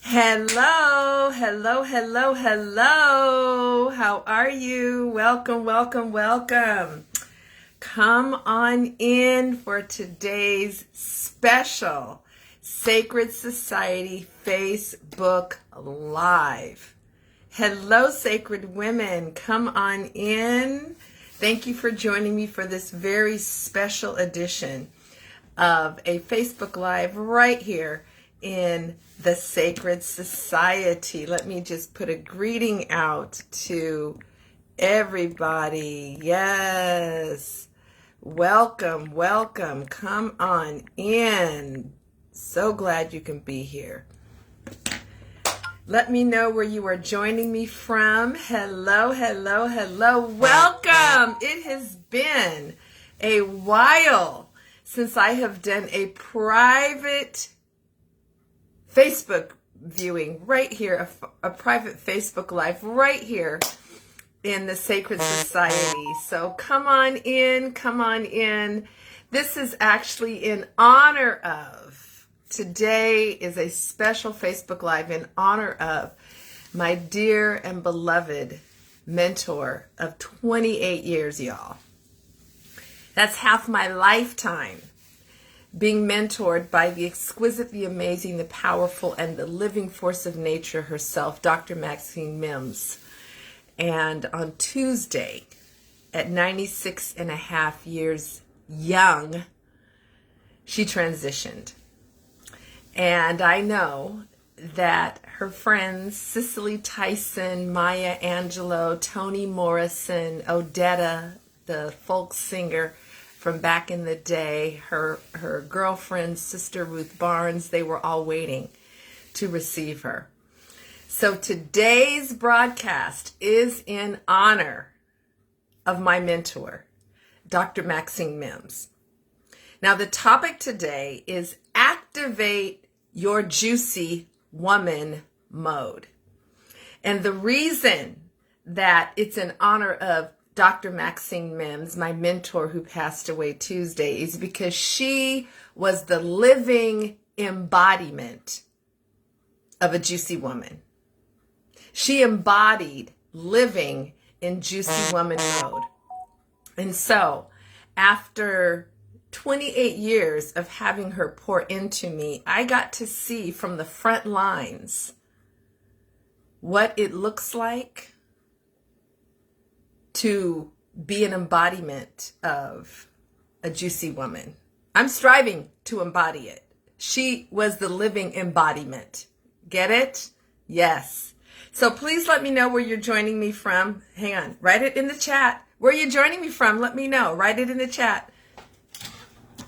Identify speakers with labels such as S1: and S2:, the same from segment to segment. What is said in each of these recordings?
S1: Hello, hello, hello, hello. How are you? Welcome, welcome, welcome. Come on in for today's special Sacred Society Facebook Live. Hello, sacred women. Come on in. Thank you for joining me for this very special edition of a Facebook Live right here in the Sacred Society. Let me just put a greeting out to everybody. Yes. Welcome, welcome. Come on in. So glad you can be here. Let me know where you are joining me from. Hello, hello, hello. Welcome. It has been a while since I have done a private Facebook viewing right here, a private Facebook Live right here in the Sacred Society. So come on in, come on in. This is actually in honor of, today is a special Facebook Live in honor of my dear and beloved mentor of 28 years, y'all. That's half my lifetime being mentored by the exquisite, the amazing, the powerful, and the living force of nature herself, Dr. Maxine Mims. And on Tuesday, at 96 and a half years young, she transitioned. And I know that her friends, Cicely Tyson, Maya Angelou, Toni Morrison, Odetta, the folk singer from back in the day, her girlfriend, Sister Ruth Barnes, they were all waiting to receive her. So today's broadcast is in honor of my mentor, Dr. Maxine Mims. Now the topic today is activate your juicy woman mode. And the reason that it's in honor of Dr. Maxine Mims, my mentor who passed away Tuesday, is because she was the living embodiment of a juicy woman. She embodied living in juicy woman mode. And so after 28 years of having her pour into me, I got to see from the front lines what it looks like to be an embodiment of a juicy woman. I'm striving to embody it. She was the living embodiment. Get it? Yes. So please let me know where you're joining me from. Hang on. Write it in the chat. Where you're joining me from, let me know. Write it in the chat.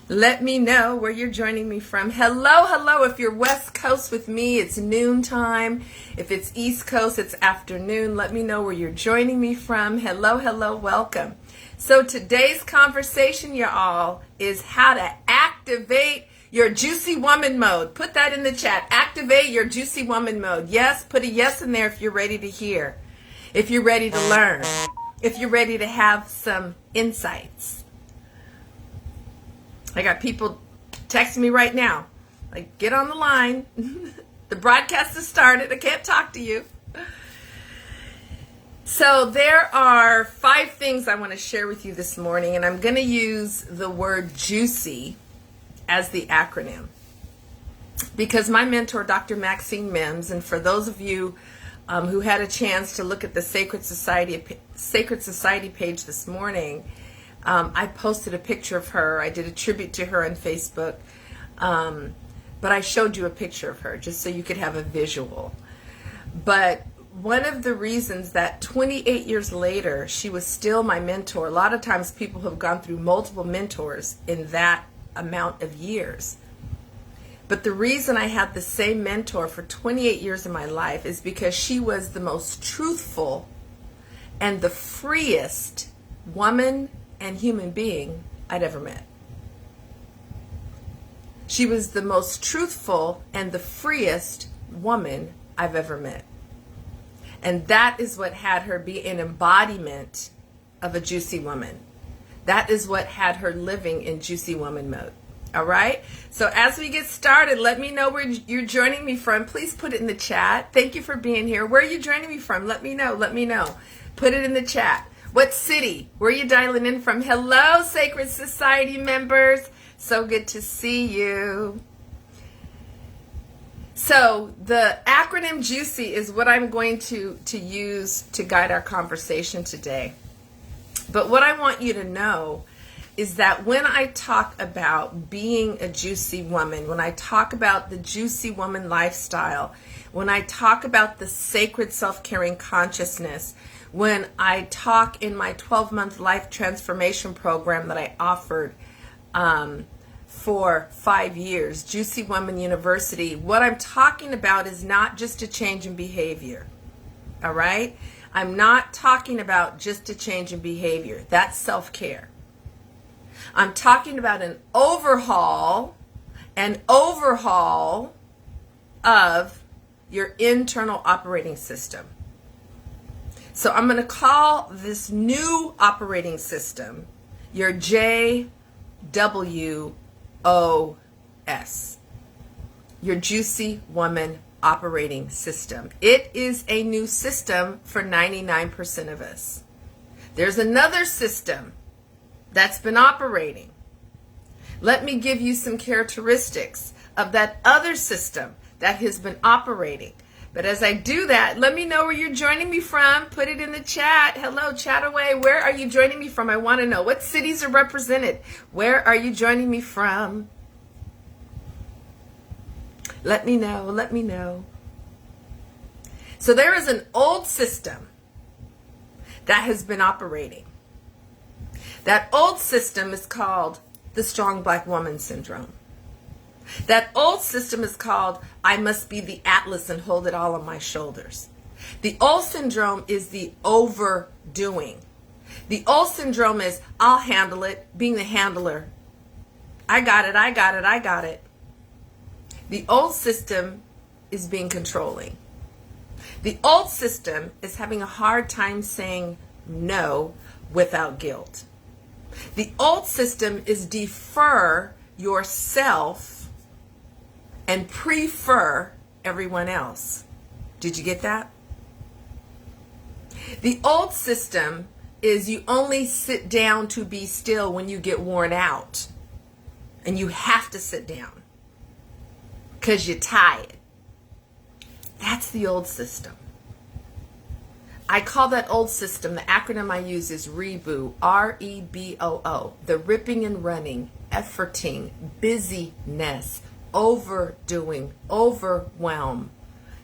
S1: Let me know where you're joining me from. Hello, hello. If you're West Coast with me, it's noontime. If it's East Coast, it's afternoon. Let me know where you're joining me from. Hello, hello, welcome. So today's conversation, y'all, is how to activate your juicy woman mode. Put that in the chat. Activate your juicy woman mode. Yes, put a yes in there if you're ready to hear, if you're ready to learn, if you're ready to have some insights. I got people texting me right now, like, get on the line. The broadcast has started. I can't talk to you. So there are 5 things I want to share with you this morning, and I'm going to use the word juicy as the acronym. Because my mentor, Dr. Maxine Mims, and for those of you who had a chance to look at the Sacred Society page this morning, I posted a picture of her. I did a tribute to her on Facebook, but I showed you a picture of her just so you could have a visual. But one of the reasons that 28 years later, she was still my mentor. A lot of times people have gone through multiple mentors in that amount of years. But the reason I had the same mentor for 28 years of my life is because she was the most truthful and the freest woman and human being I'd ever met. She was the most truthful and the freest woman I've ever met. And that is what had her be an embodiment of a juicy woman. That is what had her living in juicy woman mode. All right. So as we get started, let me know where you're joining me from. Please put it in the chat. Thank you for being here. Where are you joining me from? Let me know. Let me know. Put it in the chat. What city? Where are you dialing in from? Hello, Sacred Society members. So good to see you. So the acronym JUICY is what I'm going to use to guide our conversation today. But what I want you to know is that when I talk about being a juicy woman, when I talk about the juicy woman lifestyle, when I talk about the sacred self-caring consciousness, when I talk in my 12-month life transformation program that I offered for 5 years, Juicy Woman University, what I'm talking about is not just a change in behavior, all right? I'm not talking about just a change in behavior. That's self-care. I'm talking about an overhaul of your internal operating system. So I'm going to call this new operating system your JWOS, your Juicy Woman Operating System. It is a new system for 99% of us. There's another system that's been operating. Let me give you some characteristics of that other system that has been operating. But as I do that, let me know where you're joining me from. Put it in the chat. Hello, chat away. Where are you joining me from? I want to know. What cities are represented? Where are you joining me from? Let me know. Let me know. So there is an old system that has been operating. That old system is called the strong black woman syndrome. That old system is called I must be the Atlas and hold it all on my shoulders. The old syndrome is the overdoing. The old syndrome is I'll handle it, being the handler. I got it, I got it, I got it. The old system is being controlling. The old system is having a hard time saying no without guilt. The old system is defer yourself and prefer everyone else. Did you get that? The old system is you only sit down to be still when you get worn out. And you have to sit down because you're tired. That's the old system. I call that old system, the acronym I use is REBOO, R-E-B-O-O, the ripping and running, efforting, busyness, overdoing, overwhelm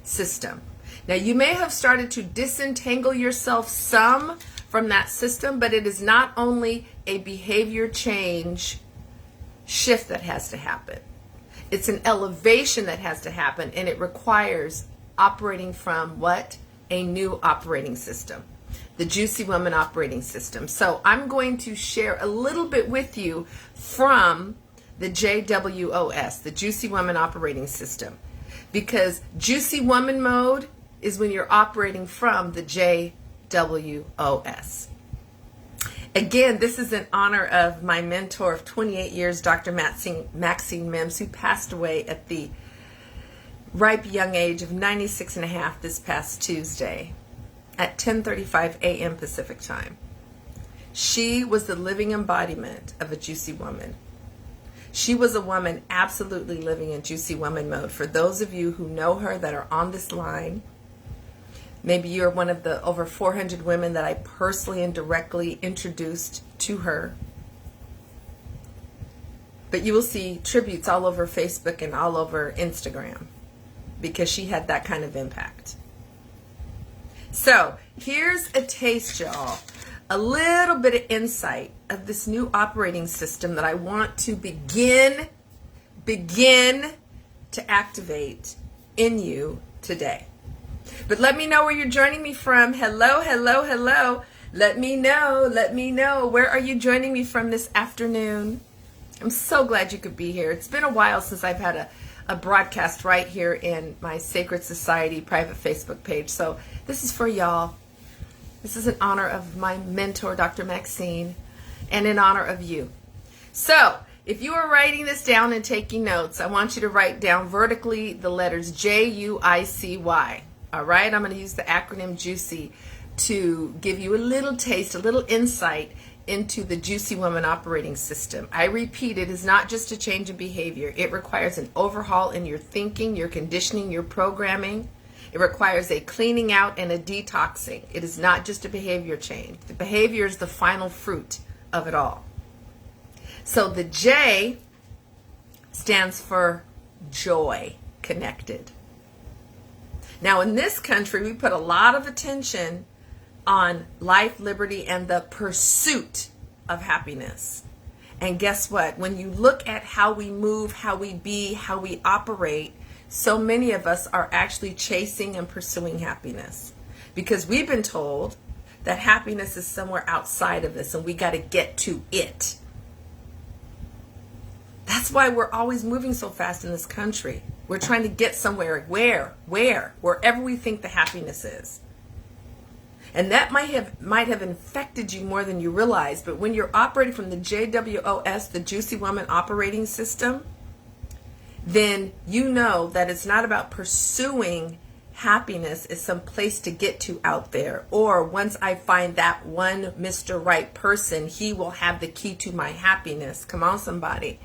S1: system. Now you may have started to disentangle yourself some from that system, but it is not only a behavior change shift that has to happen. It's an elevation that has to happen, and it requires operating from what? A new operating system, the Juicy Woman Operating System. So I'm going to share a little bit with you from the JWOS, the Juicy Woman Operating System, because Juicy Woman mode is when you're operating from the JWOS. Again, this is in honor of my mentor of 28 years, Dr. Maxine Mims, who passed away at the ripe young age of 96 and a half this past Tuesday at 10:35 a.m. Pacific time. She was the living embodiment of a juicy woman. She was a woman absolutely living in Juicy Woman mode. For those of you who know her that are on this line, maybe you're one of the over 400 women that I personally and directly introduced to her. But you will see tributes all over Facebook and all over Instagram because she had that kind of impact. So here's a taste, y'all. A little bit of insight of this new operating system that I want to begin to activate in you today. But let me know where you're joining me from. Hello, hello, hello. Let me know. Where are you joining me from this afternoon? I'm so glad you could be here. It's been a while since I've had a broadcast right here in my Sacred Society private Facebook page. So this is for y'all. This is in honor of my mentor, Dr. Maxine, and in honor of you. So if you are writing this down and taking notes, I want you to write down vertically the letters Juicy. All right, I'm going to use the acronym JUICY to give you a little taste, a little insight into the Juicy Woman operating system. I repeat, it is not just a change in behavior. It requires an overhaul in your thinking, your conditioning, your programming. It requires a cleaning out and a detoxing. It is not just a behavior change. The behavior is the final fruit of it all. So the J stands for joy connected. Now in this country, we put a lot of attention on life, liberty, and the pursuit of happiness. And guess what? When you look at how we move, how we be, how we operate, so many of us are actually chasing and pursuing happiness because we've been told that happiness is somewhere outside of us and we got to get to it. That's why we're always moving so fast in this country. We're trying to get somewhere. Wherever we think the happiness is. And that might have infected you more than you realize. But when you're operating from the JWOS, the Juicy Woman operating system, then you know that it's not about pursuing happiness. It's some place to get to out there. Or once I find that one Mr. Right person, he will have the key to my happiness. Come on, somebody.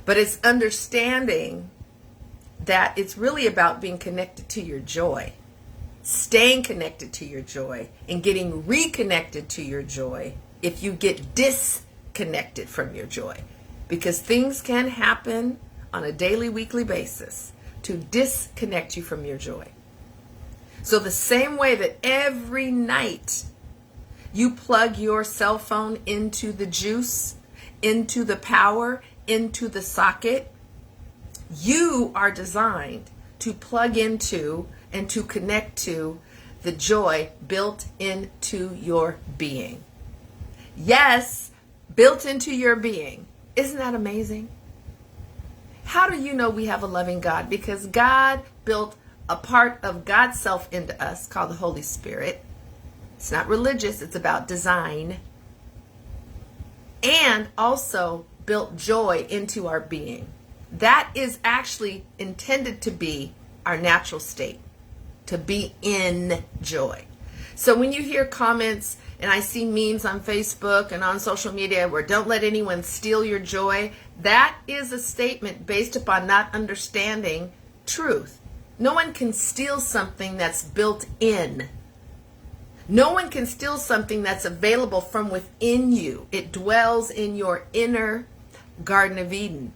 S1: But it's understanding that it's really about being connected to your joy. Staying connected to your joy and getting reconnected to your joy if you get disconnected from your joy. Because things can happen on a daily, weekly basis to disconnect you from your joy. So the same way that every night you plug your cell phone into the juice, into the power, into the socket, you are designed to plug into and to connect to the joy built into your being. Yes, built into your being. Isn't that amazing? How do you know we have a loving God? Because God built a part of God's self into us called the Holy Spirit. It's not religious, it's about design. And also built joy into our being. That is actually intended to be our natural state, to be in joy. So when you hear comments, and I see memes on Facebook and on social media where don't let anyone steal your joy, that is a statement based upon not understanding truth. No one can steal something that's built in. No one can steal something that's available from within you. It dwells in your inner Garden of Eden.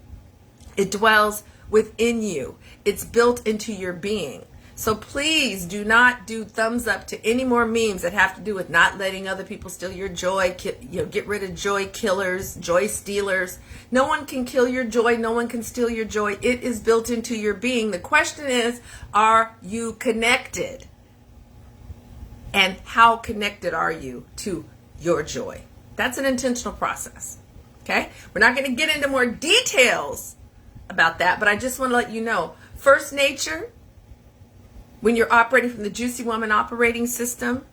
S1: It dwells within you. It's built into your being. So please do not do thumbs up to any more memes that have to do with not letting other people steal your joy. Get rid of joy killers, joy stealers. No one can kill your joy. No one can steal your joy. It is built into your being. The question is, are you connected? And how connected are you to your joy? That's an intentional process. Okay? We're not going to get into more details about that, but I just want to let you know, first nature, when you're operating from the Juicy Woman operating system,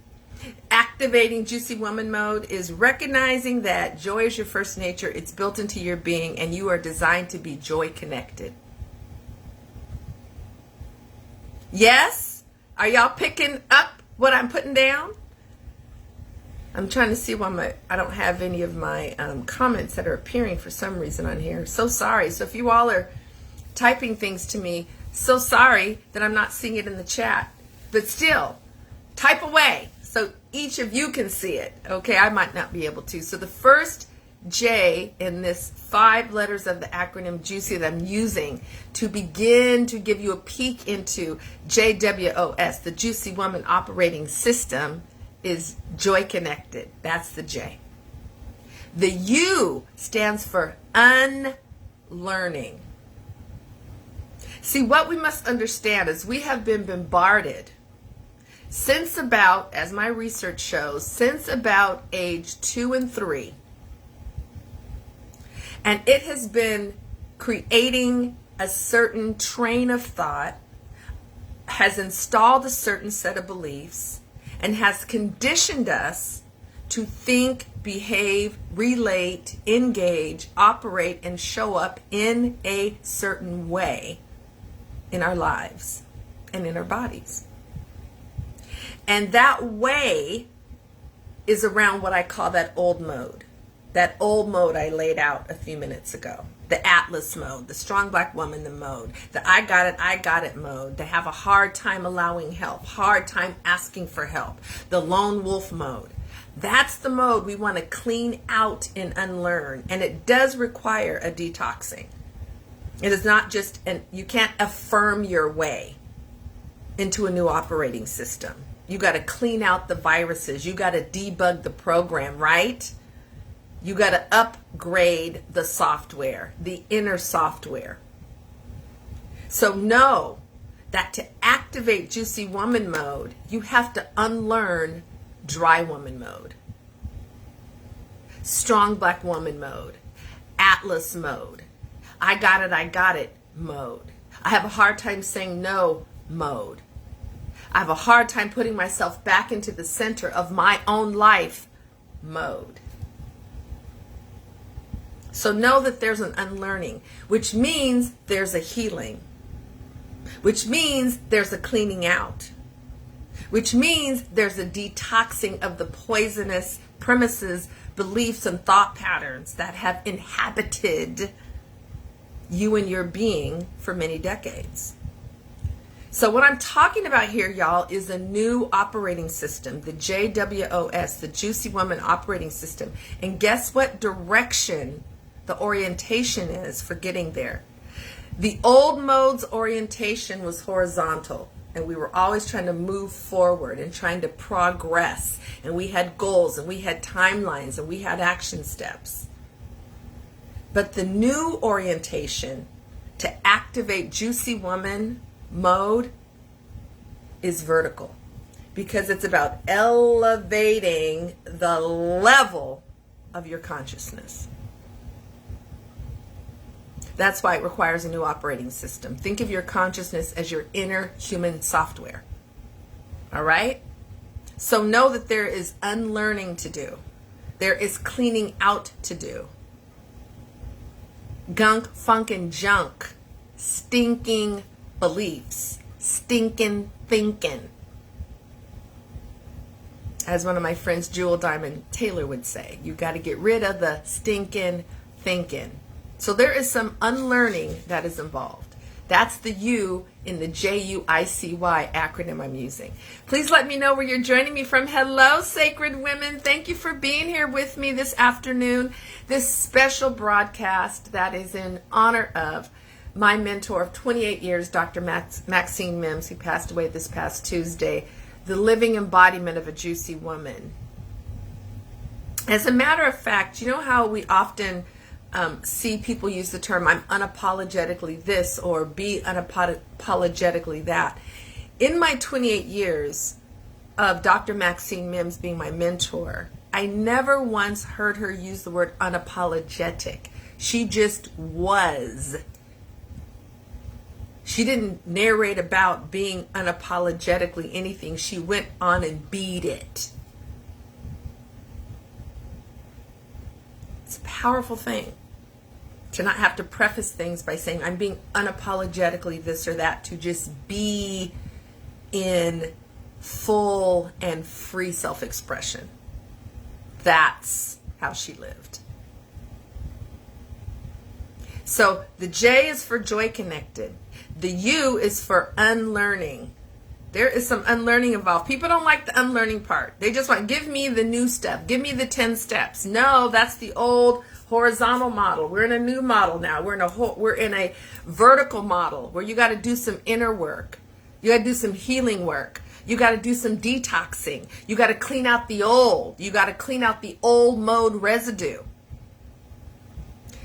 S1: activating Juicy Woman mode is recognizing that joy is your first nature. It's built into your being, and you are designed to be joy connected. Yes? Are y'all picking up what I'm putting down? I'm trying to see why I don't have any of my comments that are appearing for some reason on here. So sorry. So if you all are typing things to me, so sorry that I'm not seeing it in the chat. But still, type away so each of you can see it. Okay, I might not be able to. So the first J in this 5 letters of the acronym JUICY that I'm using to begin to give you a peek into JWOS, the Juicy Woman operating system, is joy connected. That's the J. The U stands for unlearning. See, what we must understand is we have been bombarded since about, as my research shows, since about age 2 and 3. And it has been creating a certain train of thought, has installed a certain set of beliefs, and has conditioned us to think, behave, relate, engage, operate, and show up in a certain way in our lives and in our bodies. And that way is around what I call that old mode. That old mode I laid out a few minutes ago. The Atlas mode, the strong black woman mode, the I got it mode, the have a hard time allowing help, hard time asking for help, the lone wolf mode. That's the mode we want to clean out and unlearn. And it does require a detoxing. It is not just, you can't affirm your way into a new operating system. You got to clean out the viruses. You got to debug the program, right? You got to upgrade the software, the inner software. So know that to activate Juicy Woman mode, you have to unlearn Dry Woman mode, Strong Black Woman mode, Atlas mode, I got it mode. I have a hard time saying no mode. I have a hard time putting myself back into the center of my own life mode. So know that there's an unlearning, which means there's a healing, which means there's a cleaning out, which means there's a detoxing of the poisonous premises, beliefs, and thought patterns that have inhabited you and your being for many decades. So what I'm talking about here, y'all, is a new operating system, the JWOS, the Juicy Woman Operating System. And guess what direction the orientation is for getting there? The old mode's orientation was horizontal, and we were always trying to move forward and trying to progress, and we had goals, and we had timelines, and we had action steps. But the new orientation to activate Juicy Woman mode is vertical, because it's about elevating the level of your consciousness. That's why it requires a new operating system. Think of your consciousness as your inner human software. All right? So know that there is unlearning to do. There is cleaning out to do. Gunk, funk, and junk. Stinking beliefs. Stinking thinking. As one of my friends, Jewel Diamond Taylor, would say, you got to get rid of the stinking thinking. So there is some unlearning that is involved. That's the U in the JUICY acronym I'm using. Please let me know where you're joining me from. Hello, sacred women. Thank you for being here with me this afternoon. This special broadcast that is in honor of my mentor of 28 years, Dr. Maxine Mims, who passed away this past Tuesday, the living embodiment of a juicy woman. As a matter of fact, you know how we often see people use the term, I'm unapologetically this or be unapologetically that. In my 28 years of Dr. Maxine Mims being my mentor, I never once heard her use the word unapologetic. She just was. She didn't narrate about being unapologetically anything. She went on and beat it. It's a powerful thing to not have to preface things by saying I'm being unapologetically this or that, to just be in full and free self-expression. That's how she lived. So the J is for joy connected. The U is for unlearning. There is some unlearning involved. People don't like the unlearning part. They just want, give me the new stuff. Give me the 10 steps. No, that's the old horizontal model. We're in a new model now. We're in a vertical model where you got to do some inner work. You got to do some healing work. You got to do some detoxing. You got to clean out the old. You got to clean out the old mode residue.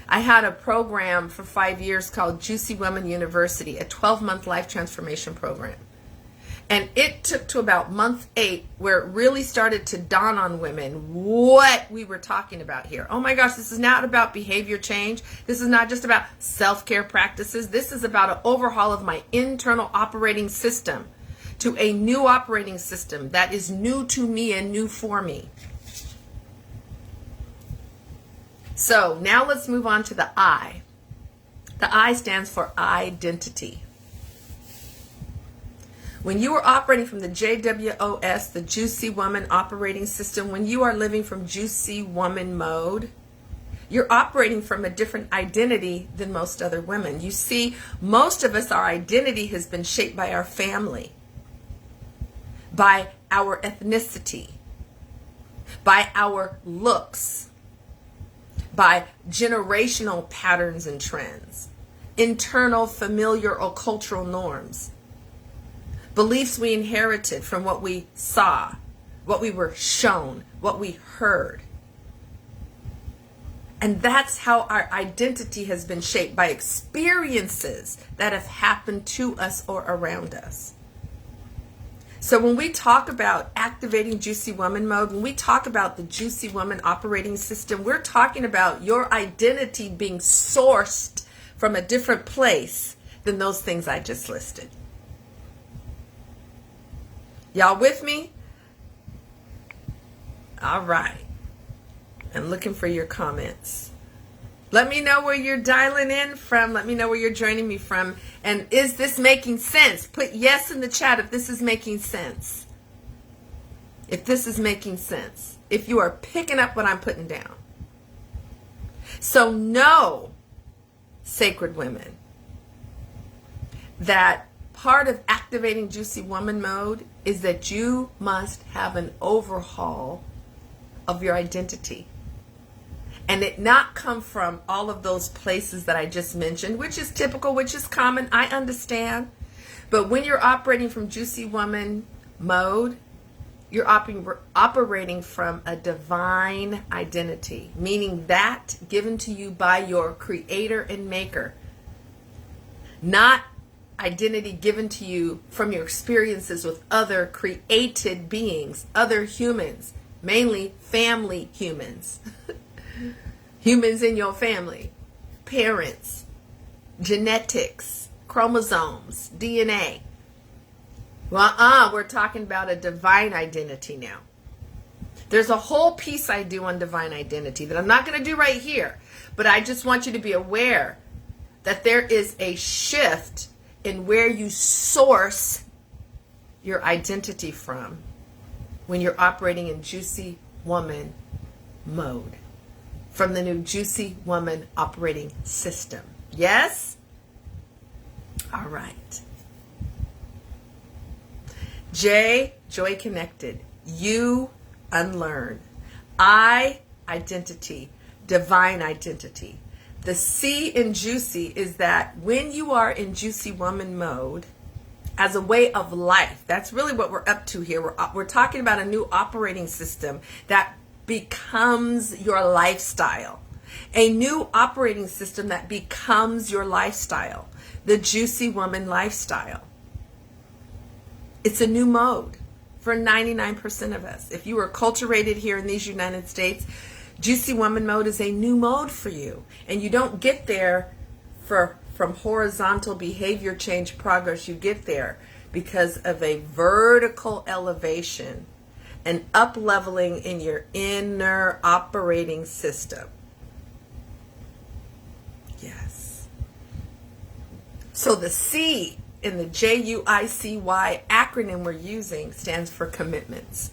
S1: I had a program for 5 years called Juicy Woman University, a 12-month life transformation program. And it took to about month 8 where it really started to dawn on women what we were talking about here. Oh my gosh, this is not about behavior change. This is not just about self-care practices. This is about an overhaul of my internal operating system to a new operating system that is new to me and new for me. So now let's move on to the I. The I stands for identity. When you are operating from the JWOS, the Juicy Woman Operating System, when you are living from Juicy Woman mode, you're operating from a different identity than most other women. You see, most of us, our identity has been shaped by our family, by our ethnicity, by our looks, by generational patterns and trends, internal familiar or cultural norms, beliefs we inherited from what we saw, what we were shown, what we heard. And that's how our identity has been shaped, by experiences that have happened to us or around us. So when we talk about activating Juicy Woman mode, when we talk about the Juicy Woman Operating System, we're talking about your identity being sourced from a different place than those things I just listed. Y'all with me? All right. I'm looking for your comments. Let me know where you're dialing in from. Let me know where you're joining me from. And is this making sense? Put yes in the chat if this is making sense. If this is making sense. If you are picking up what I'm putting down. So know, sacred women, that part of activating Juicy Woman mode is that you must have an overhaul of your identity. And it not come from all of those places that I just mentioned, which is typical, which is common, I understand. But when you're operating from Juicy Woman mode, you're operating from a divine identity, meaning that given to you by your creator and maker, not identity given to you from your experiences with other created beings, other humans, mainly family humans. Humans in your family, parents, genetics, chromosomes, DNA. Well, we're talking about a divine identity now. There's a whole piece I do on divine identity that I'm not going to do right here, but I just want you to be aware that there is a shift in where you source your identity from when you're operating in Juicy Woman mode. From the new Juicy Woman Operating System. Yes? All right. J, Joy Connected. You, unlearn. I, identity. Divine identity. The C in Juicy is that when you are in Juicy Woman mode, as a way of life, that's really what we're up to here. We're talking about a new operating system that becomes your lifestyle. A new operating system that becomes your lifestyle. The Juicy Woman lifestyle. It's a new mode for 99% of us. If you were acculturated here in these United States, Juicy Woman mode is a new mode for you. And you don't get there from horizontal behavior change progress. You get there because of a vertical elevation, an up-leveling in your inner operating system. Yes. So the C in the JUICY acronym we're using stands for commitments.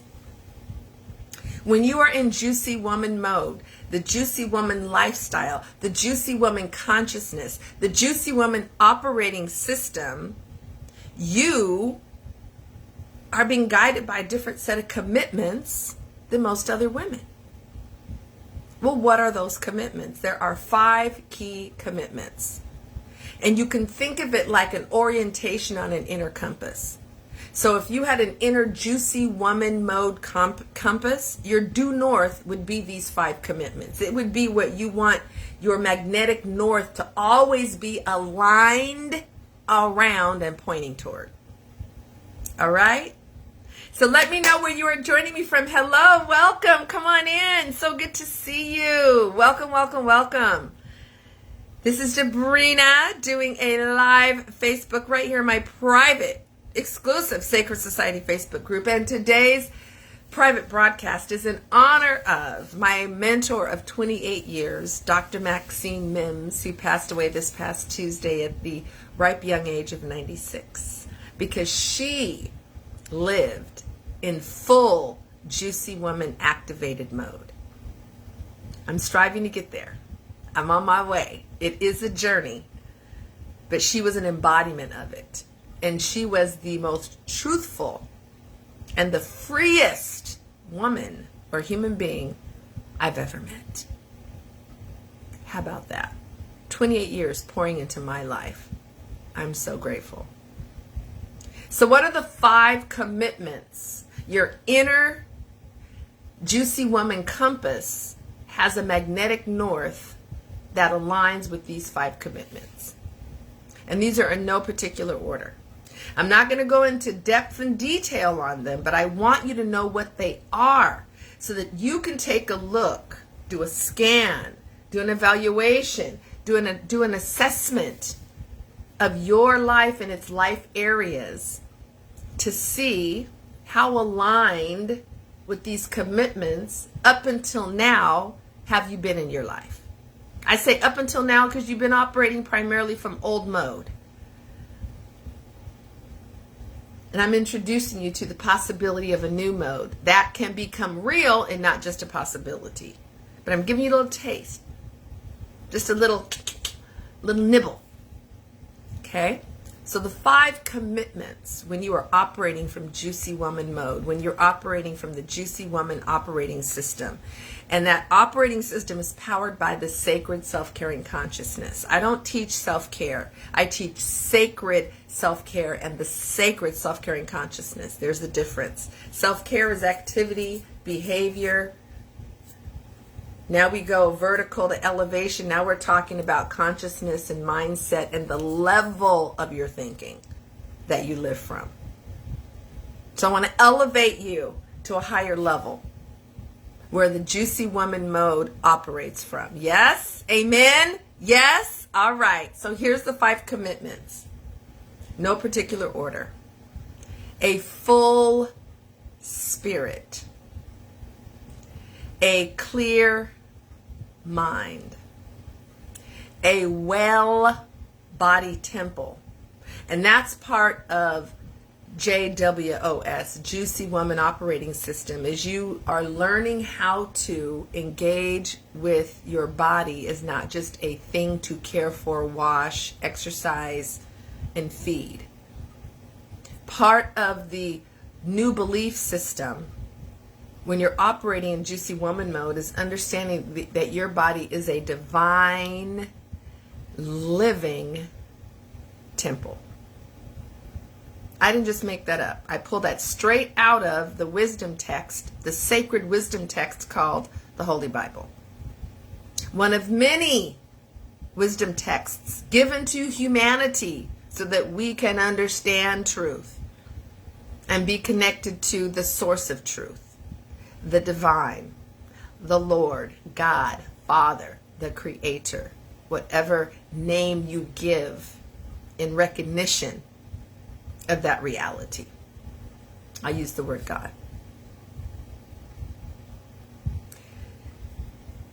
S1: When you are in Juicy Woman mode, the Juicy Woman lifestyle, the Juicy Woman consciousness, the Juicy Woman operating system, you are being guided by a different set of commitments than most other women. Well, what are those commitments? There are 5 key commitments. And you can think of it like an orientation on an inner compass. So if you had an inner Juicy Woman mode compass, your due north would be these 5 commitments. It would be what you want your magnetic north to always be aligned around and pointing toward. All right? So let me know where you are joining me from. Hello, welcome. Come on in. So good to see you. Welcome, welcome, welcome. This is Jabrina doing a live Facebook right here in my private, exclusive Sacred Society Facebook group. And today's private broadcast is in honor of my mentor of 28 years, Dr. Maxine Mims, who passed away this past Tuesday at the ripe young age of 96, because she lived in full Juicy Woman activated mode. I'm striving to get there. I'm on my way. It is a journey, but she was an embodiment of it. And she was the most truthful and the freest woman or human being I've ever met. How about that? 28 years pouring into my life. I'm so grateful. So what are the 5 commitments? Your inner Juicy Woman compass has a magnetic north that aligns with these 5 commitments. And these are in no particular order. I'm not going to go into depth and detail on them, but I want you to know what they are so that you can take a look, do a scan, do an evaluation, do an assessment of your life and its life areas to see how aligned with these commitments up until now have you been in your life. I say up until now because you've been operating primarily from old mode. And I'm introducing you to the possibility of a new mode that can become real and not just a possibility. But I'm giving you a little taste, just a little nibble. Okay? So the 5 commitments when you are operating from Juicy Woman mode, when you're operating from the Juicy Woman operating system. And that operating system is powered by the sacred self-caring consciousness. I don't teach self-care. I teach sacred self-care and the sacred self-caring consciousness. There's a difference. Self-care is activity, behavior. Now we go vertical to elevation. Now we're talking about consciousness and mindset and the level of your thinking that you live from. So I want to elevate you to a higher level where the Juicy Woman mode operates from. Yes? Amen? Yes? All right. So here's the 5 commitments. No particular order. A full spirit. A clear mind. A well body temple. And that's part of JWOS, Juicy Woman Operating System, is you are learning how to engage with your body as not just a thing to care for, wash, exercise, and feed. Part of the new belief system when you're operating in Juicy Woman mode is understanding that your body is a divine, living temple. I didn't just make that up. I pulled that straight out of the wisdom text, the sacred wisdom text called the Holy Bible. One of many wisdom texts given to humanity so that we can understand truth and be connected to the source of truth, the divine, the Lord, God, Father, the Creator, whatever name you give in recognition of that reality. I use the word God.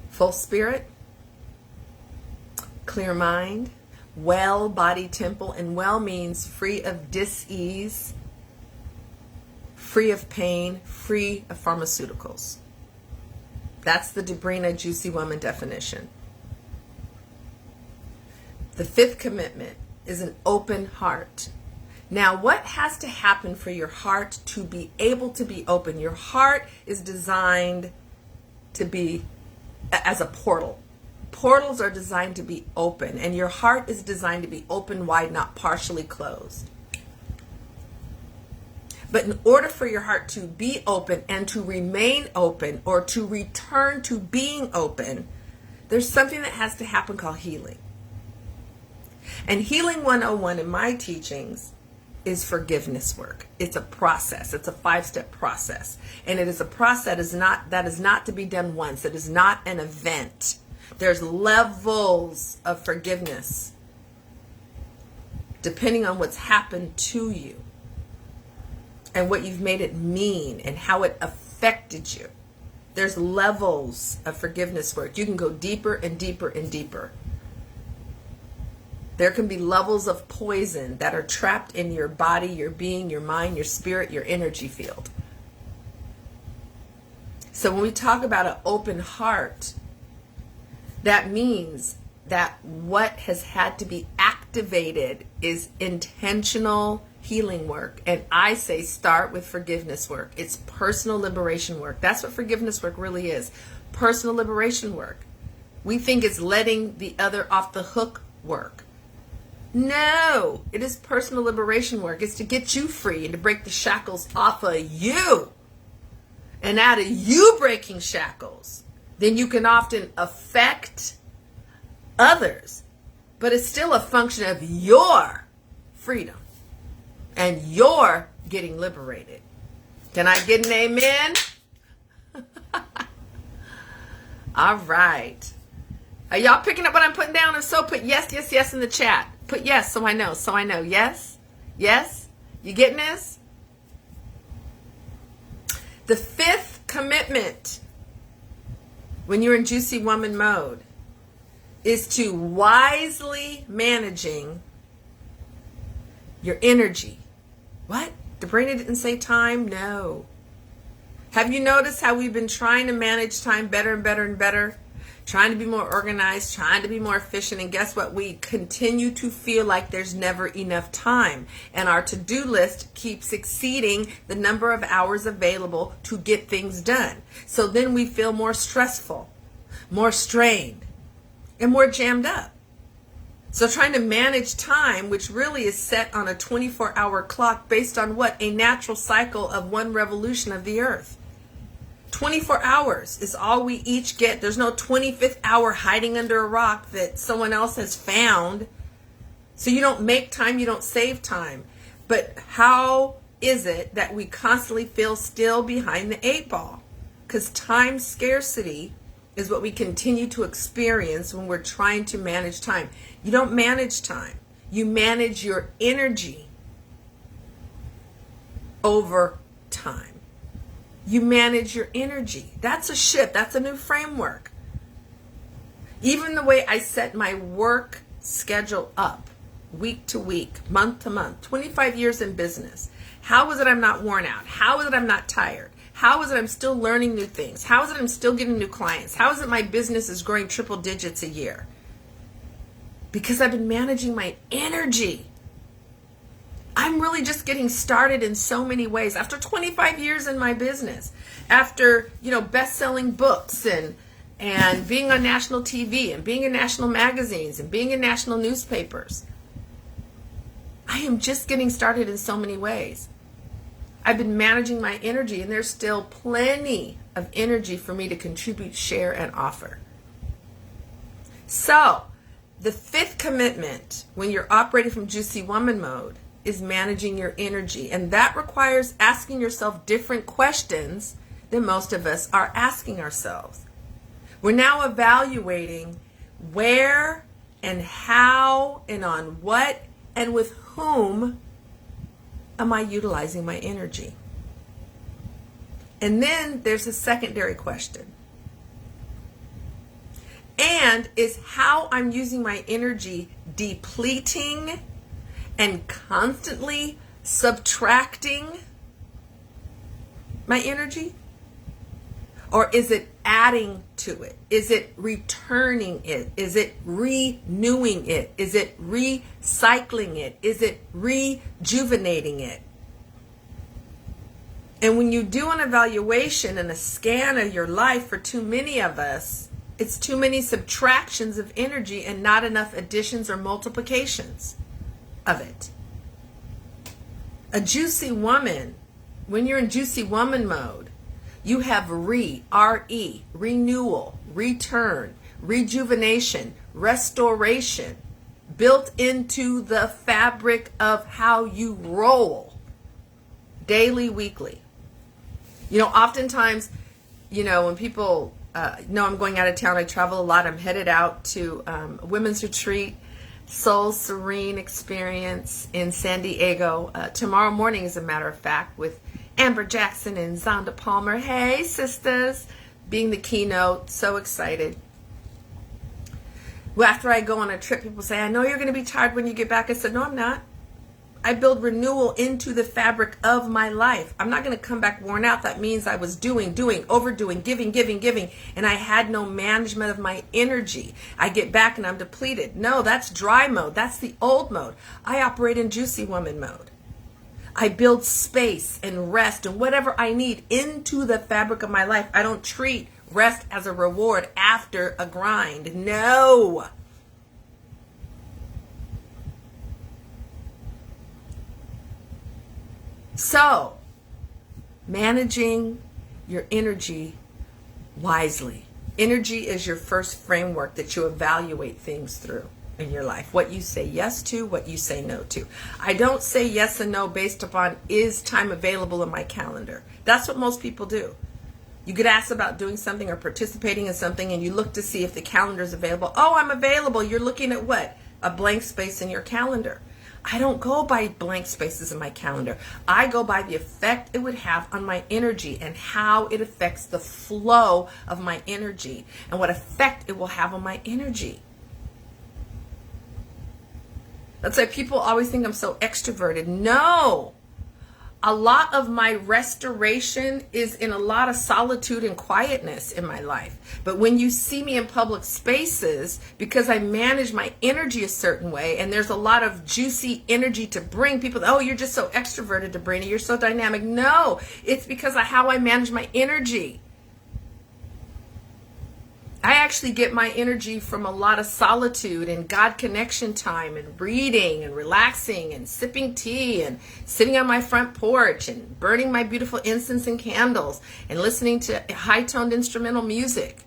S1: Full spirit, clear mind, well body temple, and well means free of dis-ease, free of pain, free of pharmaceuticals. That's the Debrina Juicy Woman definition. The 5th commitment is an open heart. Now, what has to happen for your heart to be able to be open? Your heart is designed to be as a portal. Portals are designed to be open, and your heart is designed to be open wide, not partially closed. But in order for your heart to be open and to remain open or to return to being open, there's something that has to happen called healing. And Healing 101 in my teachings is forgiveness work. It's a process. It's a 5-step process. And it is a process that is not to be done once. It is not an event. There's levels of forgiveness depending on what's happened to you and what you've made it mean and how it affects affected you. There's levels of forgiveness work. You can go deeper and deeper and deeper. There can be levels of poison that are trapped in your body, your being, your mind, your spirit, your energy field. So when we talk about an open heart, that means that what has had to be activated is intentional healing work. And I say start with forgiveness work. It's personal liberation work. That's what forgiveness work really is. Personal liberation work. We think it's letting the other off the hook work. No, it is personal liberation work. It's to get you free and to break the shackles off of you. And out of you breaking shackles, then you can often affect others. But it's still a function of your freedom and your getting liberated. Can I get an amen? All right. Are y'all picking up what I'm putting down? If so, put yes, yes, yes in the chat. Put yes so I know. So I know. Yes? Yes? You getting this? The fifth commitment when you're in juicy woman mode is to wisely managing your energy. What? Debrina didn't say time? No. Have you noticed how we've been trying to manage time better and better and better? Trying to be more organized, trying to be more efficient, and guess what? We continue to feel like there's never enough time. And our to-do list keeps exceeding the number of hours available to get things done. So then we feel more stressful, more strained, and more jammed up. So trying to manage time, which really is set on a 24-hour clock based on what? A natural cycle of one revolution of the earth. 24 hours is all we each get. There's no 25th hour hiding under a rock that someone else has found. So you don't make time, you don't save time. But how is it that we constantly feel still behind the 8 ball? Because time scarcity is what we continue to experience when we're trying to manage time. You don't manage time. You manage your energy over time. You manage your energy. That's a shift. That's a new framework. Even the way I set my work schedule up, week to week, month to month, 25 years in business. How is it I'm not worn out? How is it I'm not tired? How is it I'm still learning new things? How is it I'm still getting new clients? How is it my business is growing triple digits a year? Because I've been managing my energy. I'm really just getting started in so many ways. After 25 years in my business, after, best-selling books and being on national TV and being in national magazines and being in national newspapers, I am just getting started in so many ways. I've been managing my energy, and there's still plenty of energy for me to contribute, share, and offer. So, the fifth commitment when you're operating from juicy woman mode is managing your energy. And that requires asking yourself different questions than most of us are asking ourselves. We're now evaluating where and how and on what and with whom am I utilizing my energy? And then there's a secondary question. And is how I'm using my energy depleting and constantly subtracting my energy? Or is it adding to it? Is it returning it? Is it renewing it? Is it recycling it? Is it rejuvenating it? And when you do an evaluation and a scan of your life, for too many of us, it's too many subtractions of energy and not enough additions or multiplications of it. A juicy woman, when you're in juicy woman mode, you have R-E, renewal, return, rejuvenation, restoration built into the fabric of how you roll daily, weekly. Oftentimes, when people know I'm going out of town, I travel a lot. I'm headed out to a women's retreat, Soul Serene experience in San Diego tomorrow morning, as a matter of fact, with Amber Jackson and Zonda Palmer. Hey, sisters. Being the keynote, so excited. Well, after I go on a trip, people say, I know you're going to be tired when you get back. I said, no, I'm not. I build renewal into the fabric of my life. I'm not going to come back worn out. That means I was doing, overdoing, giving, and I had no management of my energy. I get back and I'm depleted. No, that's dry mode. That's the old mode. I operate in juicy woman mode. I build space and rest and whatever I need into the fabric of my life. I don't treat rest as a reward after a grind. No. So, managing your energy wisely. Energy is your first framework that you evaluate things through in your life. What you say yes to, what you say no to. I don't say yes and no based upon is time available in my calendar. That's what most people do. You get asked about doing something or participating in something and you look to see if the calendar is available. Oh, I'm available. You're looking at what? A blank space in your calendar. I don't go by blank spaces in my calendar. I go by the effect it would have on my energy and how it affects the flow of my energy and what effect it will have on my energy. That's why people always think I'm so extroverted. No. A lot of my restoration is in a lot of solitude and quietness in my life. But when you see me in public spaces, because I manage my energy a certain way, and there's a lot of juicy energy to bring people, oh, you're just so extroverted, Debrina, you're so dynamic. No, it's because of how I manage my energy. I actually get my energy from a lot of solitude and God connection time and reading and relaxing and sipping tea and sitting on my front porch and burning my beautiful incense and candles and listening to high-toned instrumental music.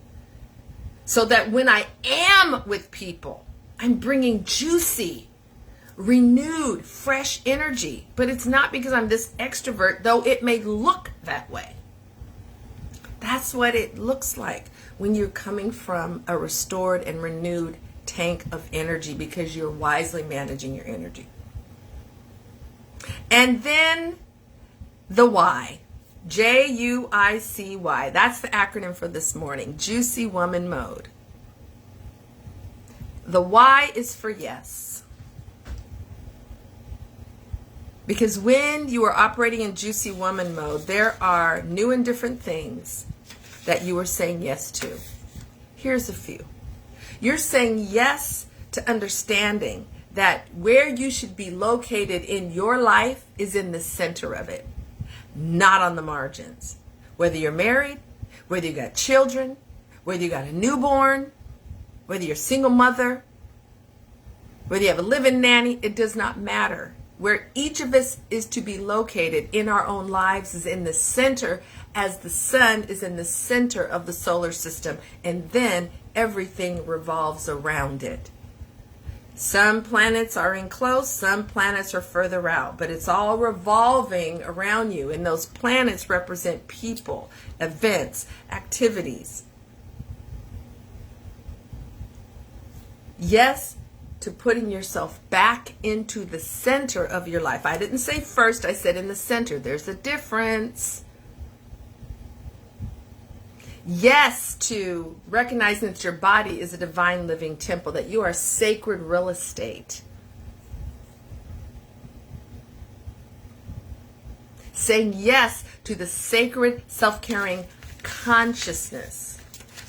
S1: So that when I am with people, I'm bringing juicy, renewed, fresh energy. But it's not because I'm this extrovert, though it may look that way. That's what it looks like when you're coming from a restored and renewed tank of energy because you're wisely managing your energy. And then the why. Juicy. That's the acronym for this morning. Juicy Woman Mode. The why is for yes. Because when you are operating in Juicy Woman mode, there are new and different things that you are saying yes to. Here's a few. You're saying yes to understanding that where you should be located in your life is in the center of it, not on the margins. Whether you're married, whether you got children, whether you got a newborn, whether you're a single mother, whether you have a live-in nanny, it does not matter. Where each of us is to be located in our own lives is in the center, as the sun is in the center of the solar system, and then everything revolves around it. Some planets are in close, some planets are further out, but it's all revolving around you, and those planets represent people, events, activities. Yes, to putting yourself back into the center of your life. I didn't say first, I said in the center. There's a difference. Yes, to recognizing that your body is a divine living temple, that you are sacred real estate. Saying yes to the sacred self-caring consciousness,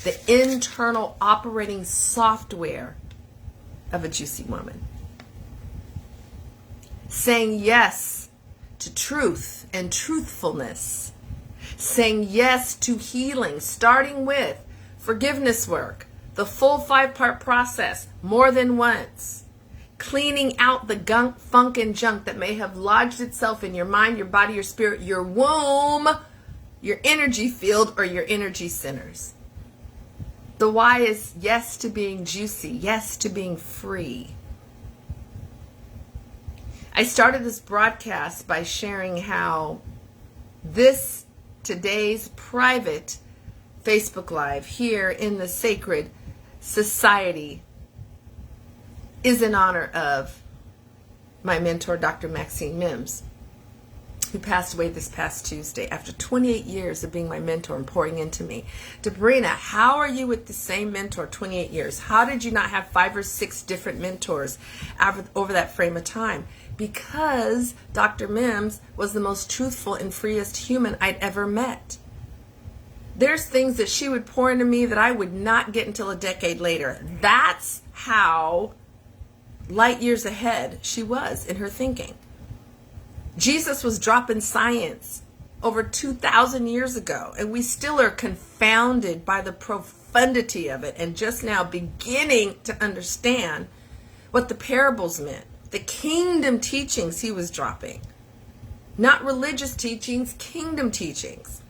S1: the internal operating software of a juicy woman. Saying yes to truth and truthfulness. Saying yes to healing, starting with forgiveness work, the full 5-part process, more than once. Cleaning out the gunk, funk, and junk that may have lodged itself in your mind, your body, your spirit, your womb, your energy field, or your energy centers. The why is yes to being juicy, yes to being free. I started this broadcast by sharing how today's private Facebook Live here in the Sacred Society is in honor of my mentor, Dr. Maxine Mims. who passed away this past Tuesday after 28 years of being my mentor and pouring into me. Debrina, how are you with the same mentor 28 years? How did you not have 5 or 6 different mentors over that frame of time? Because Dr. Mims was the most truthful and freest human I'd ever met. There's things that she would pour into me that I would not get until a decade later. That's how light years ahead she was in her thinking. Jesus was dropping science over 2,000 years ago, and we still are confounded by the profundity of it and just now beginning to understand what the parables meant, the kingdom teachings he was dropping. Not religious teachings, kingdom teachings.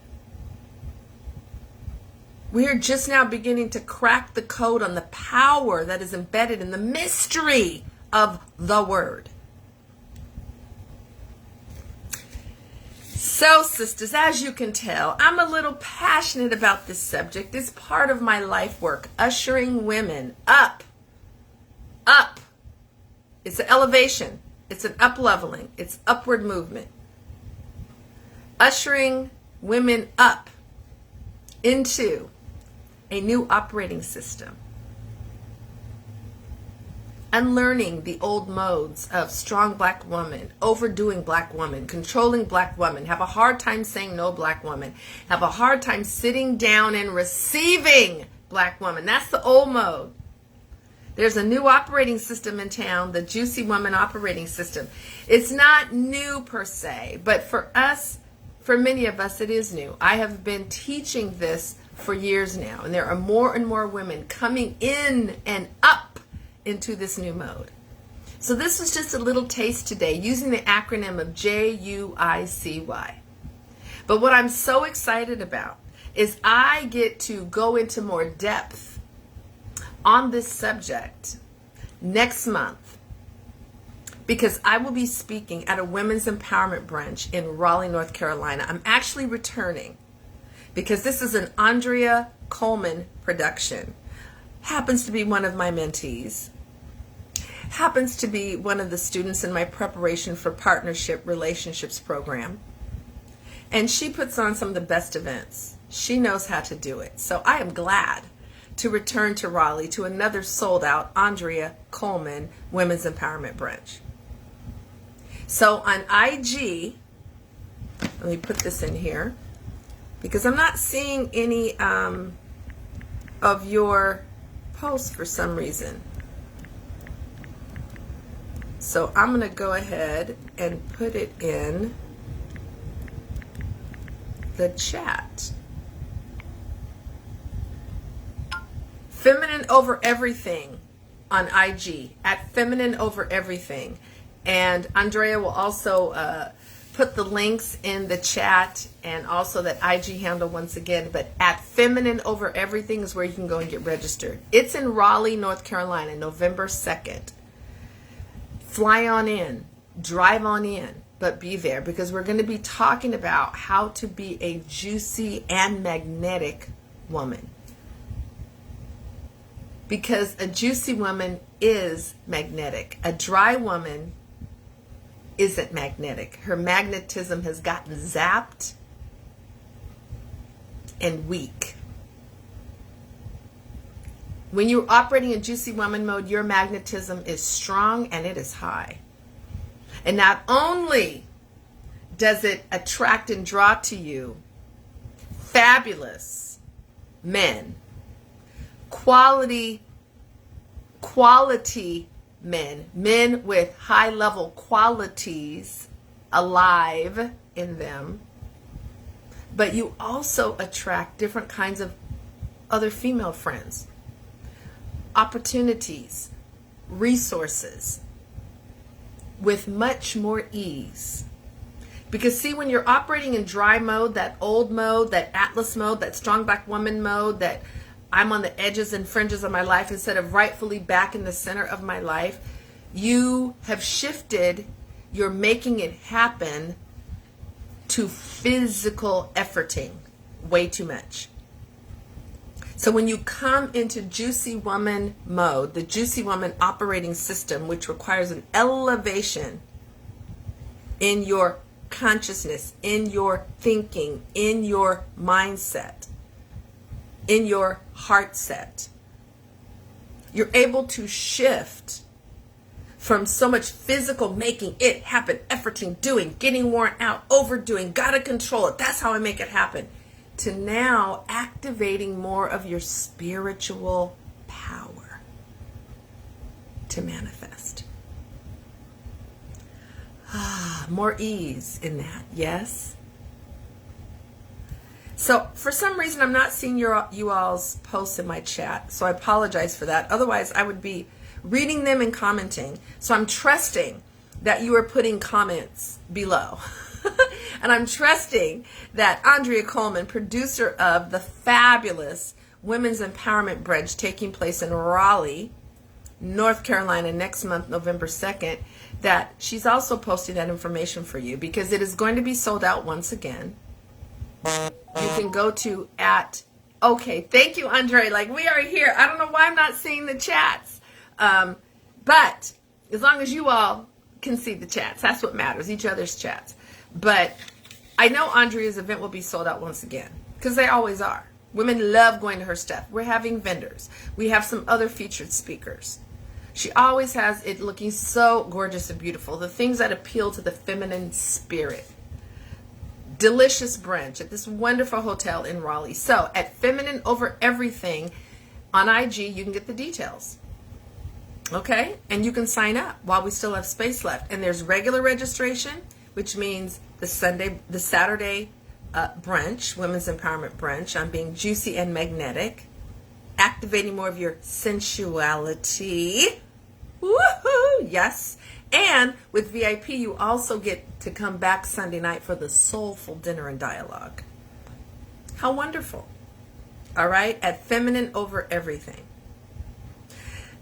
S1: We are just now beginning to crack the code on the power that is embedded in the mystery of the Word. So, sisters, as you can tell, I'm a little passionate about this subject. It's part of my life work, ushering women up. Up. It's an elevation. It's an up-leveling. It's upward movement. Ushering women up into a new operating system. Unlearning the old modes of strong black woman, overdoing black woman, controlling black woman, have a hard time saying no black woman, have a hard time sitting down and receiving black woman. That's the old mode. There's a new operating system in town, the Juicy Woman operating system. It's not new per se, but for us, for many of us, it is new. I have been teaching this for years now, and there are more and more women coming in and up into this new mode. So this was just a little taste today using the acronym of JUICY. But what I'm so excited about is I get to go into more depth on this subject next month, because I will be speaking at a women's empowerment brunch in Raleigh, North Carolina. I'm actually returning because this is an Andrea Coleman production. Happens to be one of my mentees. Happens to be one of the students in my preparation for partnership relationships program. And she puts on some of the best events. She knows how to do it. So I am glad to return to Raleigh to another sold out Andrea Coleman Women's Empowerment Brunch. So on IG, let me put this in here because I'm not seeing any of your post for some reason. So I'm going to go ahead and put it in the chat. Feminine Over Everything on IG, at Feminine Over Everything. And Andrea will also put the links in the chat and also that IG handle once again. But at Feminine Over Everything is where you can go and get registered. It's in Raleigh, North Carolina, November 2nd. Fly on in, drive on in, but be there because we're going to be talking about how to be a juicy and magnetic woman. Because a juicy woman is magnetic. A dry woman isn't magnetic. Her magnetism has gotten zapped and weak. When you're operating in juicy woman mode, your magnetism is strong and it is high. And not only does it attract and draw to you fabulous men, quality men with high level qualities alive in them, but you also attract different kinds of other female friends, opportunities, resources with much more ease. Because see, when you're operating in dry mode, that old mode, that Atlas mode, that strong black woman mode, that I'm on the edges and fringes of my life instead of rightfully back in the center of my life, you have shifted, you're making it happen to physical efforting way too much. So when you come into juicy woman mode, the juicy woman operating system, which requires an elevation in your consciousness, in your thinking, in your mindset, in your heart set. You're able to shift from so much physical making it happen, efforting, doing, getting worn out, overdoing, gotta control it, that's how I make it happen, to now activating more of your spiritual power to manifest. More ease in that, yes? So for some reason, I'm not seeing you all's posts in my chat, so I apologize for that. Otherwise, I would be reading them and commenting. So I'm trusting that you are putting comments below. And I'm trusting that Andrea Coleman, producer of the fabulous Women's Empowerment Brunch taking place in Raleigh, North Carolina next month, November 2nd, that she's also posting that information for you, because it is going to be sold out once again. You can go to okay, thank you, Andre. Like, we are here. I don't know why I'm not seeing the chats. But as long as you all can see the chats, that's what matters, each other's chats. But I know Andrea's event will be sold out once again, because they always are. Women love going to her stuff. We're having vendors. We have some other featured speakers. She always has it looking so gorgeous and beautiful. The things that appeal to the feminine spirit. Delicious brunch at this wonderful hotel in Raleigh. So at Feminine Over Everything on IG, you can get the details. Okay? And you can sign up while we still have space left. And there's regular registration, which means the Saturday brunch, Women's Empowerment Brunch, on being juicy and magnetic, activating more of your sensuality. Woohoo! Yes. And with VIP, you also get to come back Sunday night for the soulful dinner and dialogue. How wonderful. All right? At Feminine Over Everything.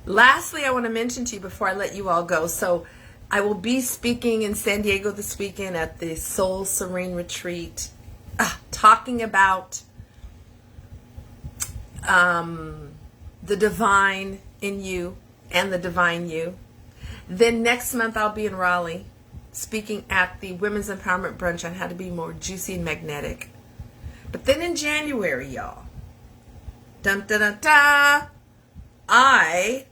S1: Lastly, I want to mention to you before I let you all go. So I will be speaking in San Diego this weekend at the Soul Serene Retreat, talking about the divine in you and the divine you. Then next month I'll be in Raleigh speaking at the Women's Empowerment Brunch on how to be more juicy and magnetic. But then in January, y'all, dun, dun, dun, dun, I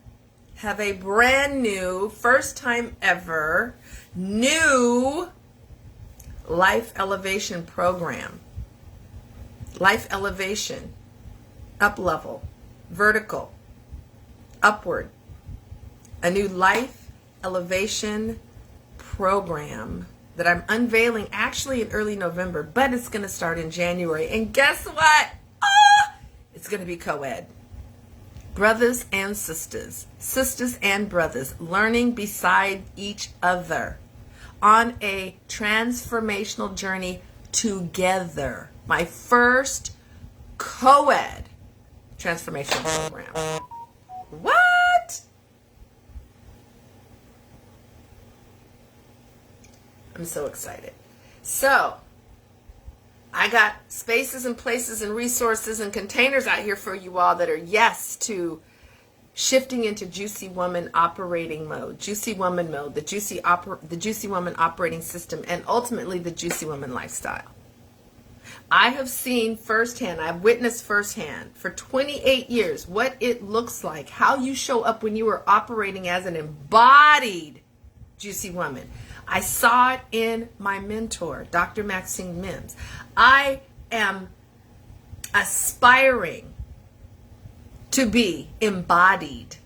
S1: have a brand new, first time ever, new Life Elevation program. Life Elevation, up level, vertical, upward. A new Life Elevation program that I'm unveiling actually in early November, but it's going to start in January. And guess what? It's going to be co-ed. Brothers and sisters, sisters and brothers, learning beside each other on a transformational journey together. My first co-ed transformational program. What? I'm so excited. So, I got spaces and places and resources and containers out here for you all that are yes to shifting into Juicy Woman operating mode, Juicy Woman mode, the Juicy Woman operating system, and ultimately the Juicy Woman lifestyle. I have seen firsthand, I've witnessed firsthand for 28 years what it looks like, how you show up when you are operating as an embodied Juicy Woman. I saw it in my mentor, Dr. Maxine Mims. I am aspiring to be embodied.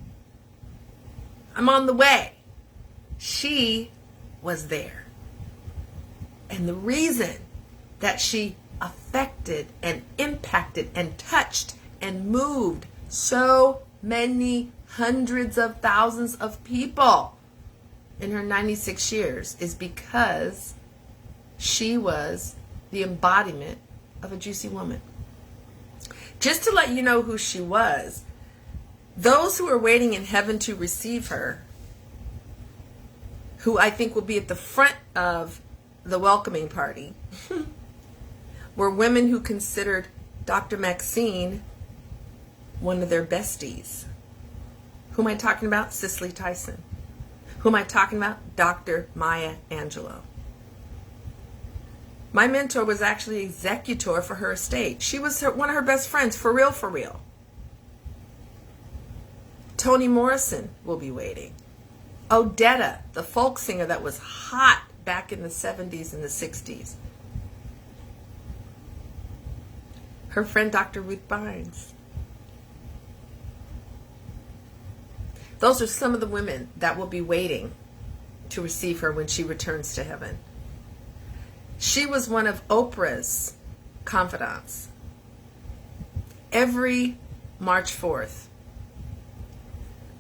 S1: I'm on the way. She was there. And the reason that she affected and impacted and touched and moved so many hundreds of thousands of people in her 96 years is because she was the embodiment of a juicy woman. Just to let you know who she was, those who are waiting in heaven to receive her, who I think will be at the front of the welcoming party, were women who considered Dr. Maxine one of their besties. Who am I talking about? Cicely Tyson. Who am I talking about? Dr. Maya Angelou. My mentor was actually executor for her estate. She was one of her best friends, for real, for real. Toni Morrison will be waiting. Odetta, the folk singer that was hot back in the 70s and the 60s. Her friend, Dr. Ruth Bynes. Those are some of the women that will be waiting to receive her when she returns to heaven. She was one of Oprah's confidants. Every March 4th,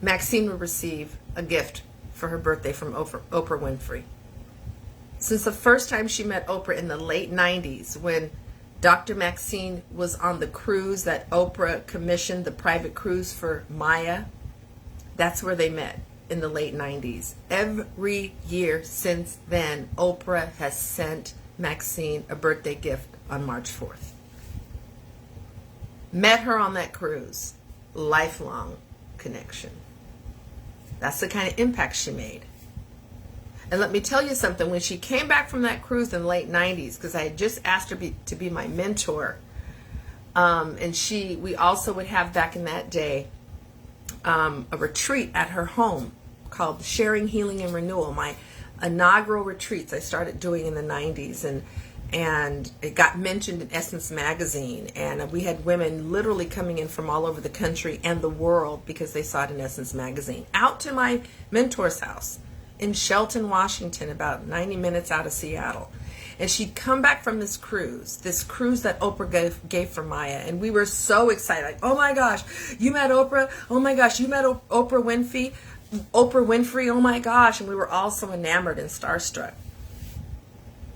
S1: Maxine would receive a gift for her birthday from Oprah Winfrey. Since the first time she met Oprah in the late 90s, when Dr. Maxine was on the cruise that Oprah commissioned, the private cruise for Maya, that's where they met, in the late 90s. Every year since then, Oprah has sent Maxine a birthday gift on March 4th. Met her on that cruise. Lifelong connection. That's the kind of impact she made. And let me tell you something, when she came back from that cruise in the late 90s, because I had just asked her to be my mentor, and we also would have back in that day a retreat at her home called Sharing, Healing, and Renewal, my inaugural retreats I started doing in the 90s, and it got mentioned in Essence magazine, and we had women literally coming in from all over the country and the world because they saw it in Essence magazine, out to my mentor's house in Shelton, Washington, about 90 minutes out of Seattle. And she'd come back from this cruise that Oprah gave for Maya. And we were so excited. Like, oh my gosh, you met Oprah? Oh my gosh, you met Oprah Winfrey? Oh my gosh. And we were all so enamored and starstruck.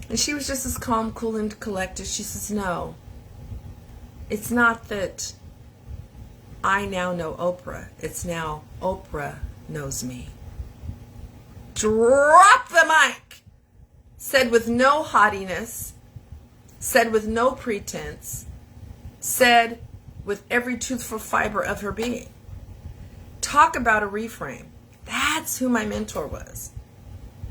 S1: And she was just as calm, cool, and collected. She says, no, it's not that I now know Oprah. It's now Oprah knows me. Drop the mic. Said with no haughtiness, said with no pretense, said with every toothful fiber of her being. Talk about a reframe. That's who my mentor was.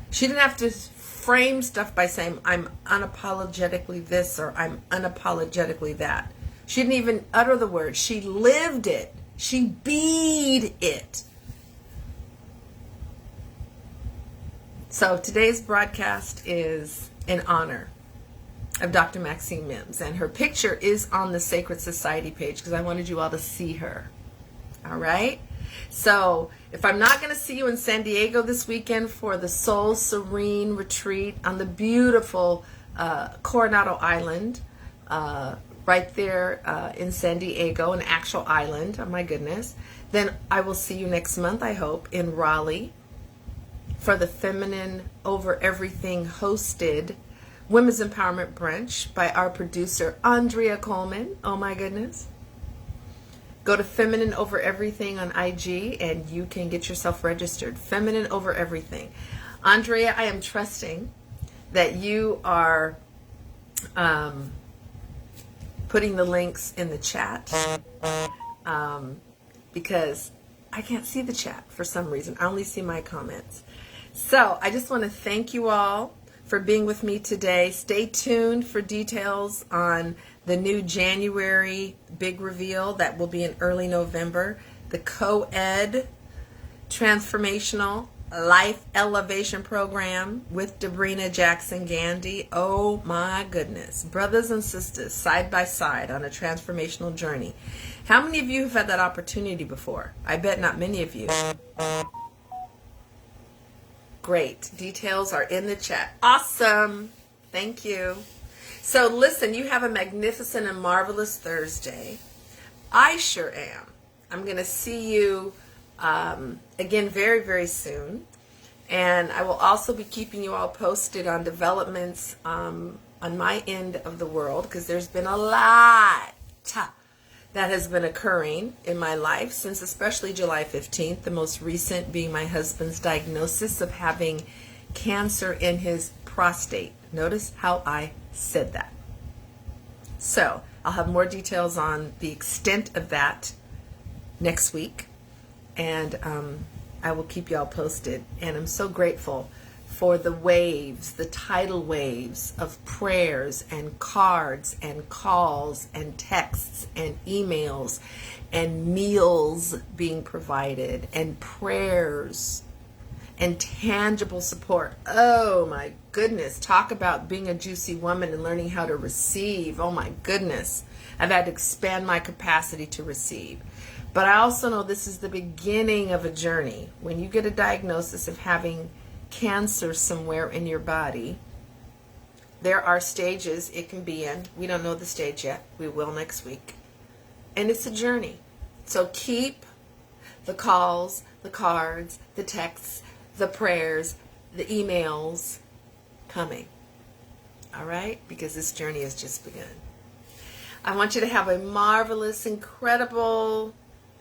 S1: She didn't have to frame stuff by saying, I'm unapologetically this or I'm unapologetically that. She didn't even utter the word. She lived it. She beat it. So today's broadcast is in honor of Dr. Maxine Mims, and her picture is on the Sacred Society page because I wanted you all to see her. All right? So if I'm not going to see you in San Diego this weekend for the Soul Serene retreat on the beautiful Coronado Island, right there in San Diego, an actual island, oh my goodness, then I will see you next month, I hope, in Raleigh, for the Feminine Over Everything hosted Women's Empowerment Brunch by our producer, Andrea Coleman. Oh my goodness. Go to Feminine Over Everything on IG and you can get yourself registered. Feminine Over Everything. Andrea, I am trusting that you are putting the links in the chat because I can't see the chat for some reason. I only see my comments. So I just want to thank you all for being with me today. Stay tuned for details on the new January big reveal that will be in early November. The co-ed transformational life elevation program with Debrina Jackson Gandy. Oh my goodness. Brothers and sisters side by side on a transformational journey. How many of you have had that opportunity before? I bet not many of you. Great. Details are in the chat. Awesome. Thank you. So listen, you have a magnificent and marvelous Thursday. I sure am. I'm going to see you again very, very soon. And I will also be keeping you all posted on developments on my end of the world, because there's been a lot that has been occurring in my life since especially July 15th, the most recent being my husband's diagnosis of having cancer in his prostate. Notice how I said that. So I'll have more details on the extent of that next week, and I will keep you all posted. And I'm so grateful for the waves, the tidal waves of prayers and cards and calls and texts and emails and meals being provided and prayers and tangible support. Oh my goodness. Talk about being a juicy woman and learning how to receive. Oh my goodness. I've had to expand my capacity to receive. But I also know this is the beginning of a journey. When you get a diagnosis of having cancer somewhere in your body, there are stages it can be in. We don't know the stage yet. We will next week. And it's a journey. So keep the calls, the cards, the texts, the prayers, the emails coming. All right? Because this journey has just begun. I want you to have a marvelous, incredible,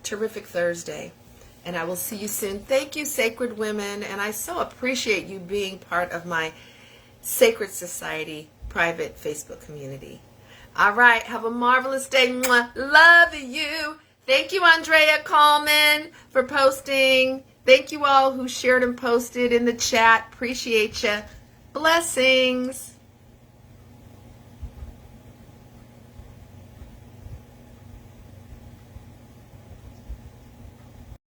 S1: terrific Thursday. And I will see you soon. Thank you, Sacred Women. And I so appreciate you being part of my Sacred Society private Facebook community. All right. Have a marvelous day. Mwah. Love you. Thank you, Andrea Coleman, for posting. Thank you all who shared and posted in the chat. Appreciate you. Blessings.